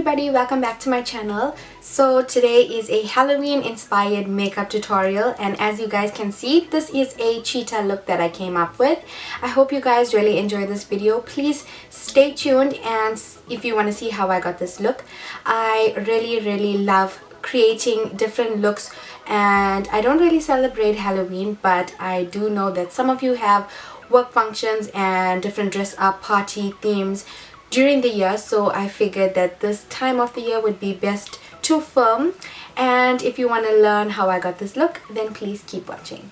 everybody, welcome back to my channel. So today is a Halloween inspired makeup tutorial, and as you guys can see, this is a cheetah look that I came up with. I hope you guys really enjoy this video. Please stay tuned, and if you want to see how I got this look, I really love creating different looks, and I don't really celebrate Halloween, but I do know that some of you have work functions and different dress up party themes during the year, so I figured that this time of the year would be best to film. And if you want to learn how I got this look, then please keep watching.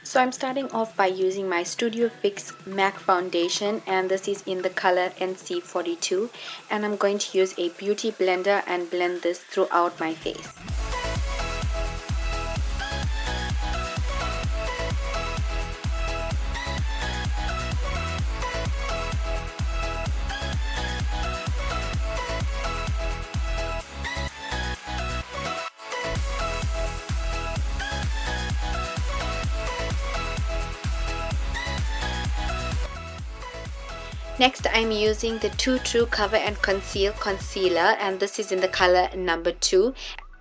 So I'm starting off by using my Studio Fix MAC foundation, and this is in the color NC42, and I'm going to use a beauty blender and blend this throughout my face. Next, I'm using the Too True Cover and Conceal concealer, and this is in the color number 2,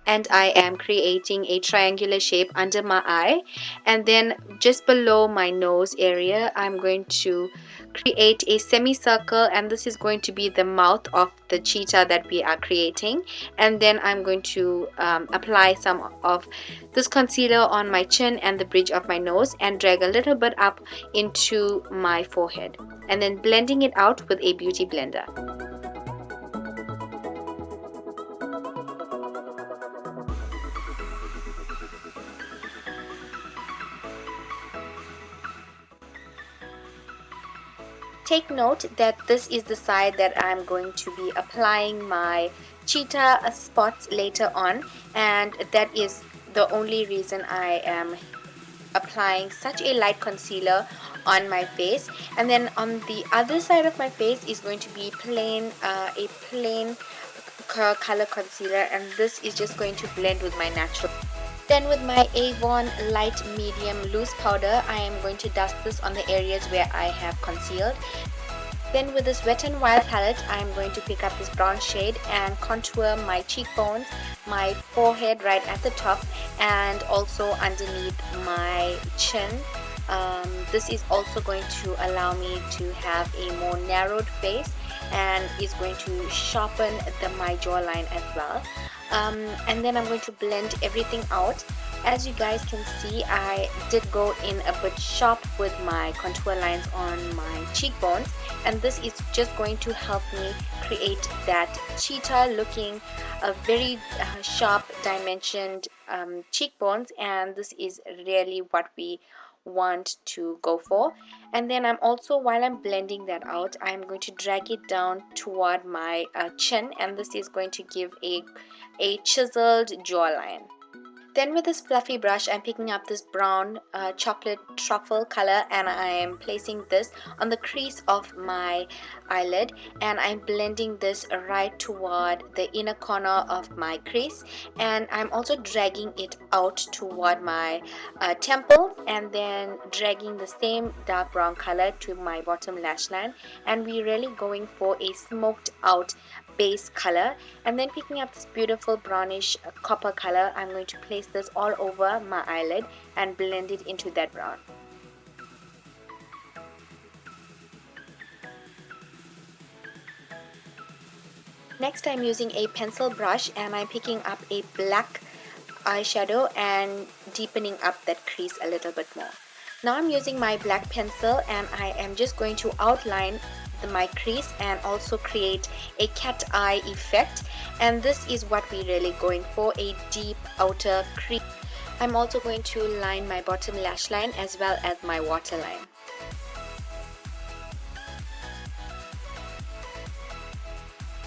and I am creating a triangular shape under my eye, and then just below my nose area I'm going to create a semicircle, and this is going to be the mouth of the cheetah that we are creating. And then I'm going to apply some of this concealer on my chin and the bridge of my nose, and drag a little bit up into my forehead, and then blending it out with a beauty blender. Take note that this is the side that I'm going to be applying my cheetah spots later on, and that is the only reason I am applying such a light concealer on my face. And then on the other side of my face is going to be a plain color concealer, and this is just going to blend with my natural. Then with my Avon light medium loose powder, I am going to dust this on the areas where I have concealed. Then with this Wet n Wild palette, I am going to pick up this brown shade and contour my cheekbones, my forehead right at the top, and also underneath my chin. This is also going to allow me to have a more narrowed face, and is going to sharpen my jawline as well. And then I'm going to blend everything out. As you guys can see, I did go in a bit sharp with my contour lines on my cheekbones, and this is just going to help me create that cheetah looking very sharp dimensioned cheekbones, and this is really what we want to go for. And then I'm also, while I'm blending that out, I'm going to drag it down toward my chin, and this is going to give a chiseled jawline. Then with this fluffy brush, I'm picking up this brown chocolate truffle color, and I am placing this on the crease of my eyelid, and I'm blending this right toward the inner corner of my crease, and I'm also dragging it out toward my temples, and then dragging the same dark brown color to my bottom lash line, and we're really going for a smoked out base color. And then picking up this beautiful brownish copper color, I'm going to place this all over my eyelid and blend it into that brown. Next, I'm using a pencil brush, and I'm picking up a black eyeshadow and deepening up that crease a little bit more. Now I'm using my black pencil, and I am just going to outline my crease and also create a cat eye effect, and this is what we're really going for, a deep outer crease. I'm also going to line my bottom lash line as well as my waterline.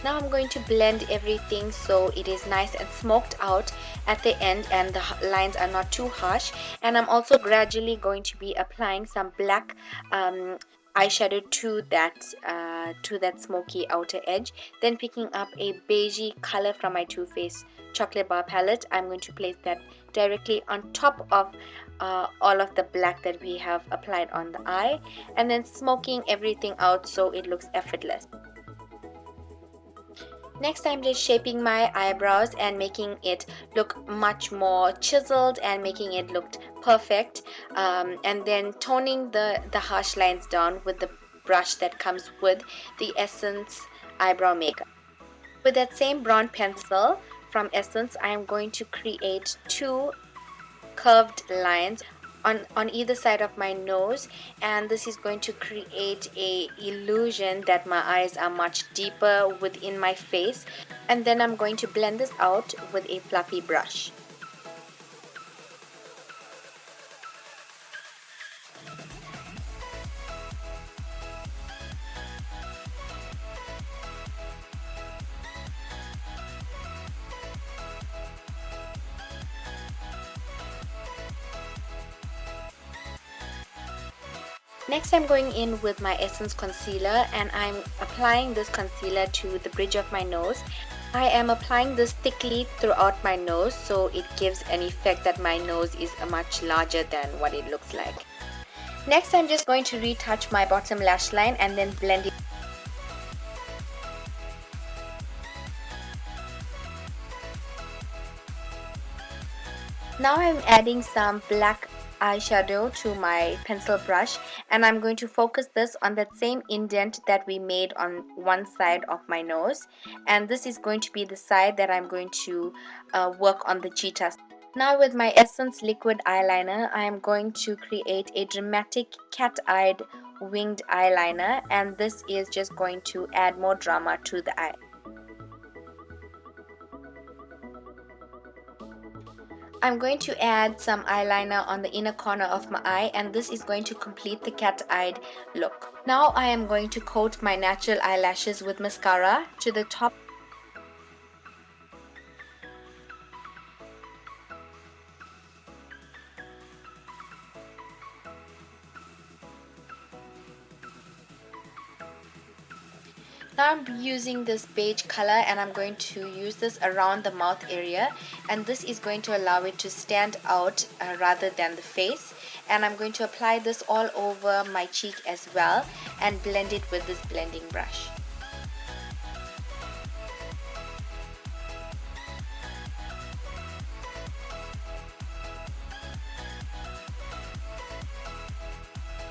Now I'm going to blend everything so it is nice and smoked out at the end, and the lines are not too harsh. And I'm also gradually going to be applying some black eyeshadow to that smoky outer edge. Then picking up a beigey color from my Too Faced chocolate bar palette, I'm going to place that directly on top of all of the black that we have applied on the eye, and then smoking everything out so it looks effortless. Next, I'm just shaping my eyebrows and making it look much more chiseled and making it look perfect. And then toning the harsh lines down with the brush that comes with the Essence eyebrow makeup. With that same brown pencil from Essence, I am going to create two curved lines on either side of my nose, and this is going to create a illusion that my eyes are much deeper within my face. And then I'm going to blend this out with a fluffy brush. Next, I'm going in with my Essence concealer, and I'm applying this concealer to the bridge of my nose. I am applying this thickly throughout my nose, so it gives an effect that my nose is much larger than what it looks like. Next, I'm just going to retouch my bottom lash line and then blend it. Now I'm adding some black eyeshadow to my pencil brush, and I'm going to focus this on that same indent that we made on one side of my nose, and this is going to be the side that I'm going to work on the cheetah. Now with my Essence liquid eyeliner, I am going to create a dramatic cat-eyed winged eyeliner, and this is just going to add more drama to the eye. I'm going to add some eyeliner on the inner corner of my eye, and this is going to complete the cat-eyed look. Now I am going to coat my natural eyelashes with mascara to the top. Now I'm using this beige color, and I'm going to use this around the mouth area, and this is going to allow it to stand out rather than the face. And I'm going to apply this all over my cheek as well and blend it with this blending brush.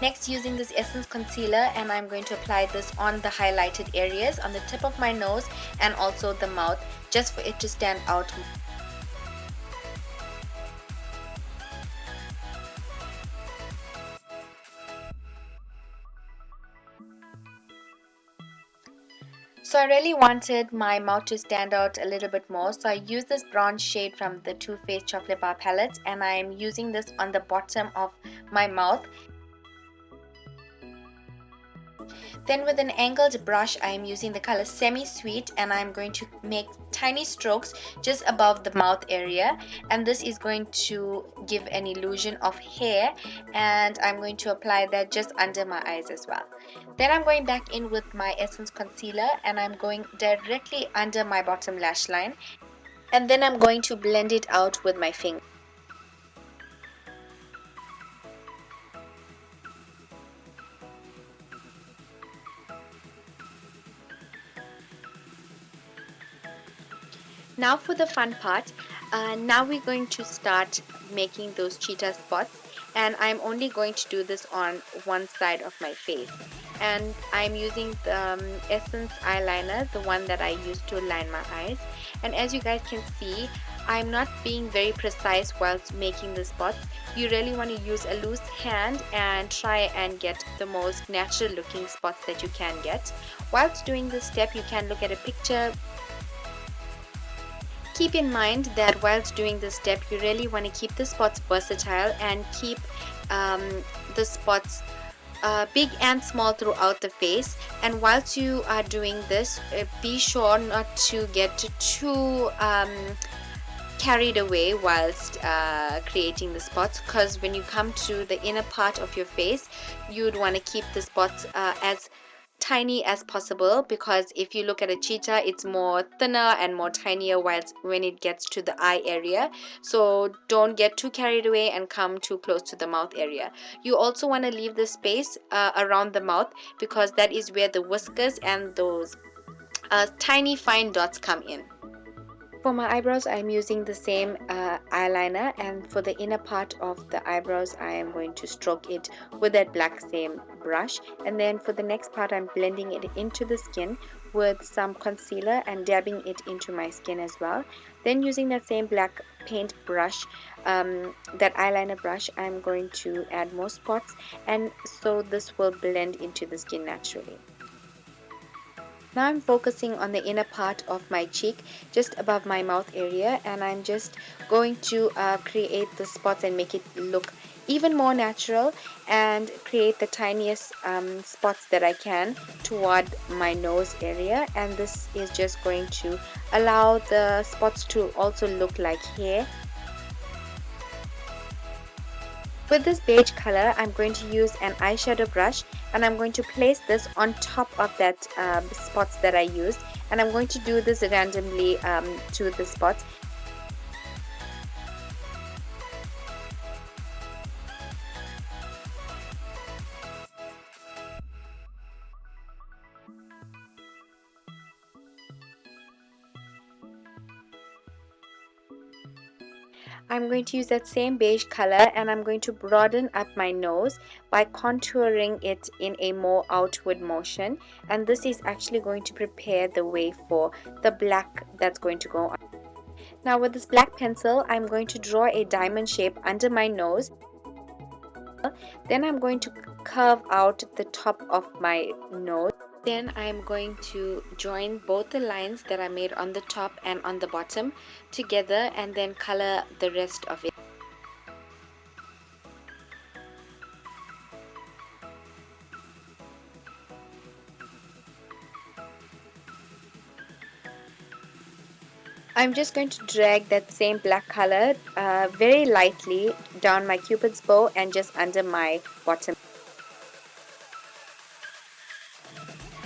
Next, using this Essence concealer, and I'm going to apply this on the highlighted areas on the tip of my nose and also the mouth, just for it to stand out. So I really wanted my mouth to stand out a little bit more, so I used this brown shade from the Too Faced Chocolate Bar palette, and I'm using this on the bottom of my mouth. Then with an angled brush, I am using the color Semi Sweet, and I'm going to make tiny strokes just above the mouth area, and this is going to give an illusion of hair, and I'm going to apply that just under my eyes as well. Then I'm going back in with my Essence concealer, and I'm going directly under my bottom lash line, and then I'm going to blend it out with my finger. Now for the fun part. Now we're going to start making those cheetah spots, and I'm only going to do this on one side of my face, and I'm using the Essence eyeliner, the one that I used to line my eyes. And as you guys can see, I'm not being very precise whilst making the spots. You really want to use a loose hand and try and get the most natural looking spots that you can get. Whilst doing this step, you can look at a picture. Keep in mind that whilst doing this step, you really want to keep the spots versatile and keep the spots big and small throughout the face. And whilst you are doing this, be sure not to get too carried away whilst creating the spots, because when you come to the inner part of your face, you'd want to keep the spots as tiny as possible, because if you look at a cheetah, it's more thinner and more tinier whilst when it gets to the eye area. So don't get too carried away and come too close to the mouth area. You also want to leave the space around the mouth, because that is where the whiskers and those tiny fine dots come in. For my eyebrows, I'm using the same eyeliner, and for the inner part of the eyebrows, I am going to stroke it with that black same brush. And then for the next part, I'm blending it into the skin with some concealer and dabbing it into my skin as well. Then using that same black paint brush, that eyeliner brush, I'm going to add more spots, and so this will blend into the skin naturally. Now I'm focusing on the inner part of my cheek, just above my mouth area, and I'm just going to create the spots and make it look even more natural and create the tiniest spots that I can toward my nose area. And this is just going to allow the spots to also look like hair. With this beige color, I'm going to use an eyeshadow brush, and I'm going to place this on top of that spots that I used, and I'm going to do this randomly to the spots. I'm going to use that same beige color, and I'm going to broaden up my nose by contouring it in a more outward motion, and this is actually going to prepare the way for the black that's going to go on. Now with this black pencil, I'm going to draw a diamond shape under my nose. Then I'm going to curve out the top of my nose. Then I'm going to join both the lines that I made on the top and on the bottom together, and then color the rest of it. I'm just going to drag that same black color very lightly down my cupid's bow and just under my bottom.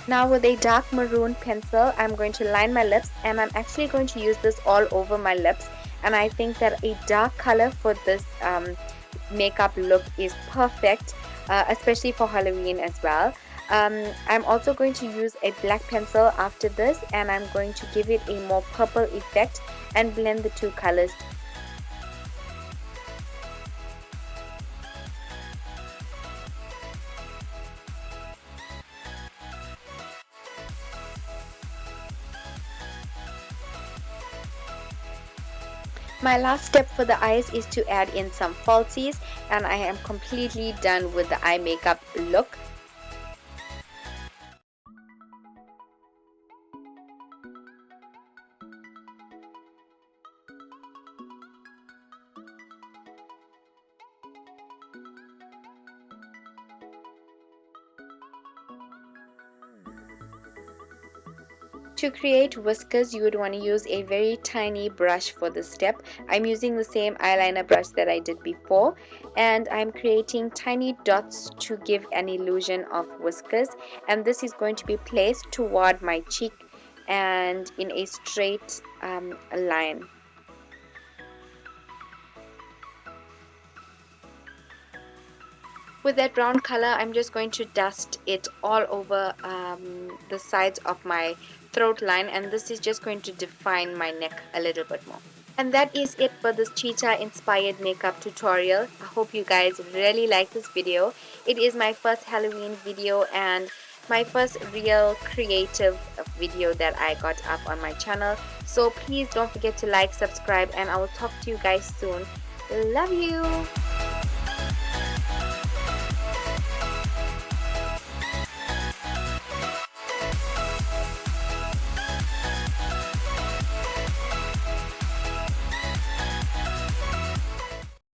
Now with a dark maroon pencil, I'm going to line my lips, and I'm actually going to use this all over my lips, and I think that a dark color for this makeup look is perfect, especially for Halloween as well. I'm also going to use a black pencil after this, and I'm going to give it a more purple effect and blend the two colors. My last step for the eyes is to add in some falsies, and I am completely done with the eye makeup look. To create whiskers, you would want to use a very tiny brush for this step. I'm using the same eyeliner brush that I did before, and I'm creating tiny dots to give an illusion of whiskers, and this is going to be placed toward my cheek and in a straight line. With that brown color, I'm just going to dust it all over the sides of my throat line, and this is just going to define my neck a little bit more. And that is it for this cheetah inspired makeup tutorial. I hope you guys really like this video. It is my first Halloween video and my first real creative video that I got up on my channel. So please don't forget to like, subscribe, and I will talk to you guys soon. Love you.